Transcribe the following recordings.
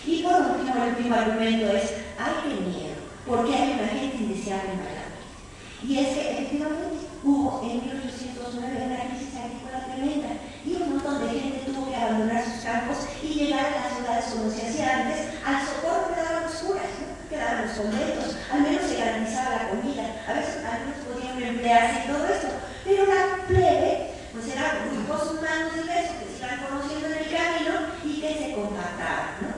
Y por último, el último argumento es, hay que miedo, porque hay una gente indeseable en Miami. Y es que efectivamente hubo en 1809 una crisis agrícola tremenda y un montón de gente tuvo que abandonar sus campos y llegar a las ciudades como se hacía antes, al socorro que daban los curas, ¿no? Que daban los conventos, al menos se garantizaba la comida, a veces algunos podían emplearse y todo esto, pero la plebe pues eran grupos humanos diversos que se iban conociendo en el camino y que se compactaban, ¿no?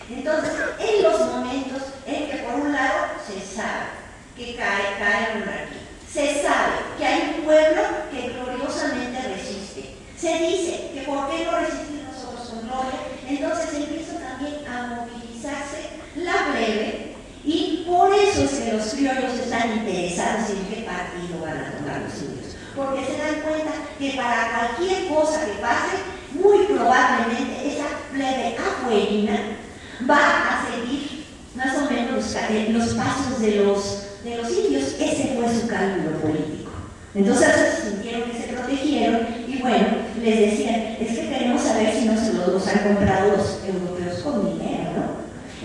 Entonces, en los momentos en que por un lado se sabe que cae la monarquía, se sabe que hay un pueblo que gloriosamente resiste, se dice que por qué no resistir nosotros con gloria, entonces empieza también a movilizarse la plebe y por eso es que los criollos están interesados en qué partido van a tomar los indios, porque se dan cuenta que para cualquier cosa que pase, muy probablemente esa plebe afuerina va a seguir más o menos los pasos de los indios. Ese fue su cálculo político. Entonces sintieron que se protegieron y bueno, les decían, es que queremos saber si no se los han comprado los europeos con dinero, ¿no?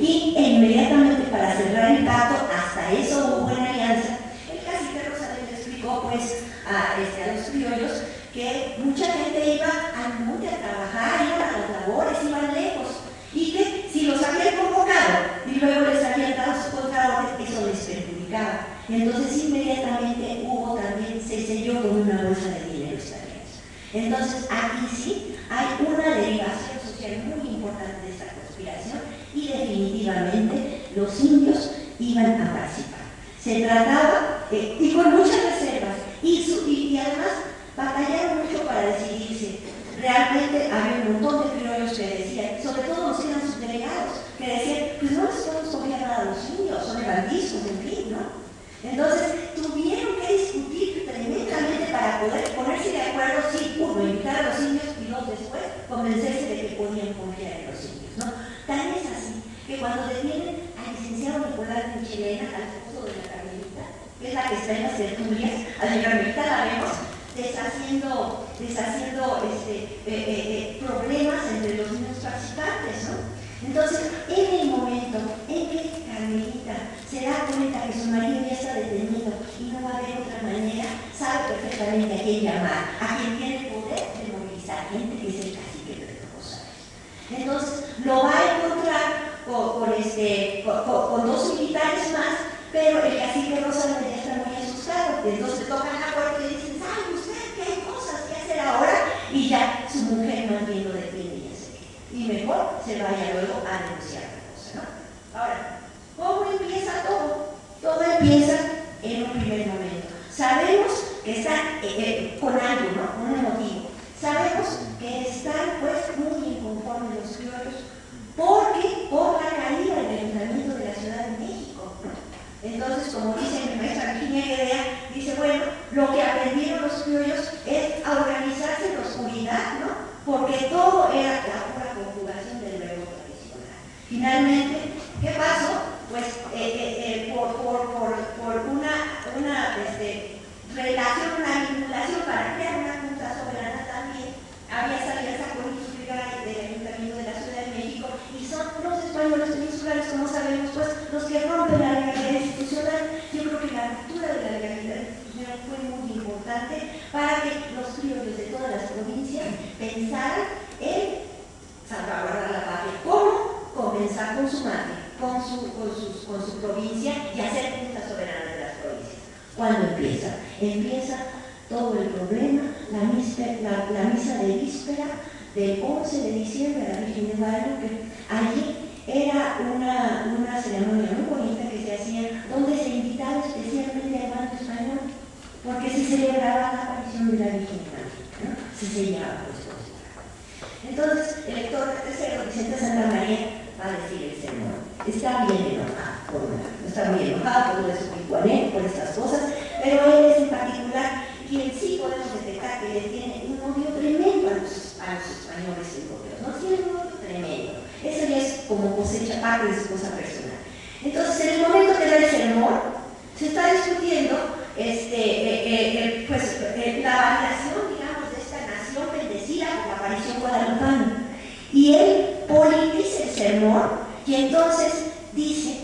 Y inmediatamente para cerrar el pacto, hasta eso hubo buena alianza. El cacique Rosales le explicó pues a los criollos que mucha gente iba al monte a trabajar, iban a las labores, iban lejos, y que si los habían convocado y luego les habían dado su contraorden, eso les perjudicaba. Entonces inmediatamente hubo también, se selló con una bolsa de dinero estadounidense. Entonces aquí sí hay una derivación social muy importante de esta conspiración y definitivamente los indios iban a participar. Se trataba, y con muchas reservas, y además batallaron mucho para decidirse. Realmente había un montón de criollos que decían, sobre todo los que eran sus delegados, que decían, pues no les podemos confiar nada a los indios, son levantizos, en fin, ¿no? Entonces tuvieron que discutir tremendamente para poder ponerse de acuerdo, sí, uno, invitar a los indios y dos después convencerse de que podían confiar en los indios, ¿no? Tan es así que cuando detienen al licenciado Nicolás de Michelena, al esposo de la Carmelita, que es la que está en las tertulias, a la Carmelita la vemos deshaciendo problemas entre los mismos participantes, ¿no? Entonces, en el momento en que Carmelita se da cuenta que su marido ya está detenido y no va a haber otra manera, sabe perfectamente a quién llamar, a quien tiene el poder de movilizar gente, que es el cacique de Rosales. Entonces, lo va a encontrar con dos militares más, pero el cacique Rosales ya está muy asustado. Entonces tocan la puerta y le dicen, ¿sabe usted que hay cosas que hacer ahora? Y ya su mujer no entiende de quién ella se queda. Y mejor se vaya luego a denunciar la cosa, ¿no? Ahora, ¿cómo empieza todo? Todo empieza en un primer momento. Sabemos que están con algo, ¿no? Con un motivo. Sabemos que están pues muy inconformes los criollos porque por la caída del ayuntamiento de la Ciudad de México, ¿no? Entonces, como dice mi maestra Virginia Guedea, dice, bueno, lo que aprendieron los criollos es a organizarse en la oscuridad, ¿no? Porque todo era la pura conjugación del verbo tradicional. Finalmente, ¿qué pasó? Pues por una relación, una vinculación para crear una junta soberana también, había esa alianza política del Ayuntamiento de la Ciudad de México, y son los españoles peninsulares, como sabemos, pues los que rompen la legalidad institucional. Yo creo que la ruptura de la legalidad institucional fue muy importante para que los criollos de todas las provincias pensaran en salvaguardar la patria. ¿Cómo? Comenzar con su madre, con su provincia, y hacer junta soberana de las provincias. ¿Cuándo empieza? Empieza todo el problema, la misa de víspera del 11 de diciembre a la Virgen de Guadalupe. Allí era una ceremonia muy bonita que se hacía, donde se invitaba especialmente al bando español, porque se celebraba la aparición de la Virgen de Guadalupe, ¿no? Se sellaba pues. Entonces, el lector tercero, Vicente Santa María, va a decir el sermón. Está bien enojado, por un lado, está muy enojado por lo de su Picuané, por estas cosas, pero él es en particular quien sí podemos detectar que le tiene un odio tremendo a los españoles europeos, ¿no? Tiene un odio tremendo. Eso ya es como cosecha parte de su cosa personal. Entonces, en el momento que da el sermón, se está discutiendo la validación, digamos, de esta nación bendecida por la aparición guadalupana. Y él politiza el sermón, Y entonces dice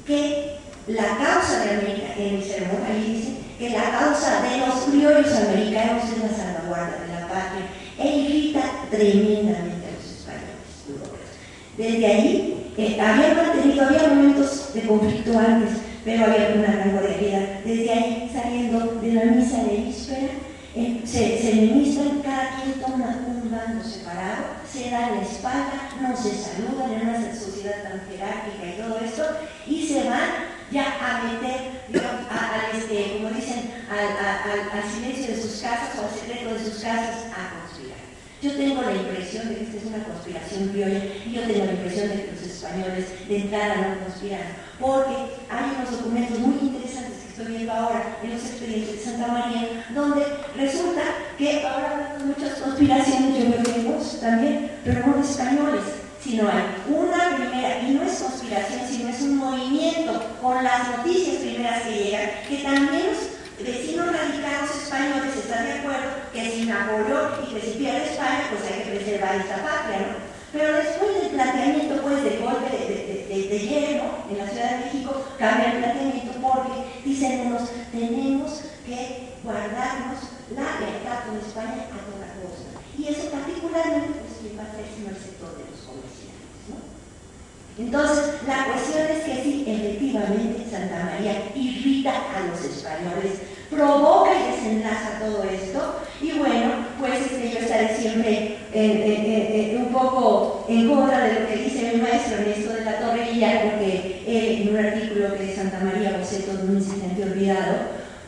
que la causa de América, en el sermón ahí dice que la causa de los criollos americanos es la salvaguarda de la patria, e irrita tremendamente a los españoles europeos. Desde ahí había momentos de conflicto antes, pero había una gran cordialidad. Desde ahí, saliendo de la misa de víspera, se enemistan, cada quien toma un bando separado, se dan la espalda, no se saludan en una sociedad tan jerárquica y todo esto, y se van ya a meter, digamos, como dicen, al silencio de sus casas o al secreto de sus casas a conspirar. Yo tengo la impresión de que esta es una conspiración criolla, y yo tengo la impresión de que los españoles de entrada no conspiraron, porque hay unos documentos muy interesantes que estoy viendo ahora en los expedientes de Santa María, donde resulta que ahora hay muchas conspiraciones, yo veo que dos también, pero no de españoles, sino hay una primera, y no es conspiración, sino es un movimiento con las noticias primeras que llegan, que también los vecinos radicados españoles están de acuerdo que si Napoleón y que si pierde España, pues hay que preservar esta patria, ¿no? Pero después del planteamiento, pues, de golpe de hielo en la Ciudad de México, cambia el planteamiento porque dicen unos, tenemos que guardarnos la lealtad con España a toda costa. Y eso particularmente, pues, le pasa al sector de los comerciantes, ¿no? Entonces, la cuestión es que sí, efectivamente, Santa María irrita a los españoles, provoca y desenlaza todo esto, y bueno, pues yo estaré siempre un poco en contra de lo que dice mi maestro Ernesto de la Torre, porque en un artículo que Santa María Boceto, de un incidente olvidado,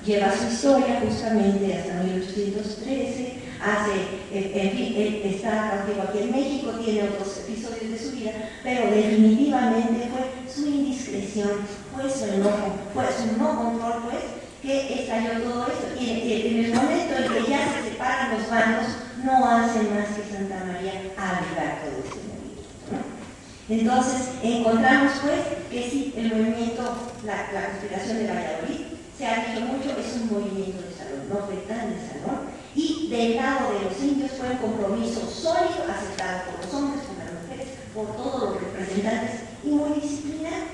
lleva su historia justamente hasta 1813, él está cautivo aquí en México, tiene otros episodios de su vida, pero definitivamente fue su indiscreción, fue su enojo, fue su no control, pues, que estalló todo esto. Y en el momento en que ya se separan los bandos, no hace más que Santa María avivar todo este movimiento, ¿no? Entonces, encontramos, pues, que sí, el movimiento, la conspiración de Valladolid, se ha dicho mucho, es un movimiento de salón, no fue tan de salón, y del lado de los indios fue un compromiso sólido, aceptado por los hombres, por las mujeres, por todos los representantes, y muy disciplinado.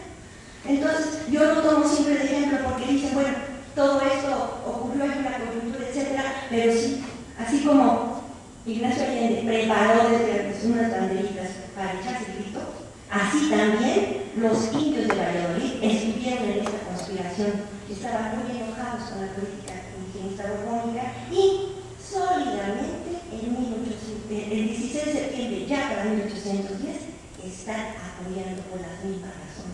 Entonces, yo lo tomo siempre de ejemplo porque dicen, bueno, todo esto ocurrió en una coyuntura, etcétera, pero sí, así como Ignacio Allende preparó desde unas banderitas para echarse el grito, así también los indios de Valladolid estuvieron en esta conspiración, estaban muy enojados con la política indigenista borbónica y sólidamente el 16 de septiembre, ya para 1810, están apoyando por las mismas razones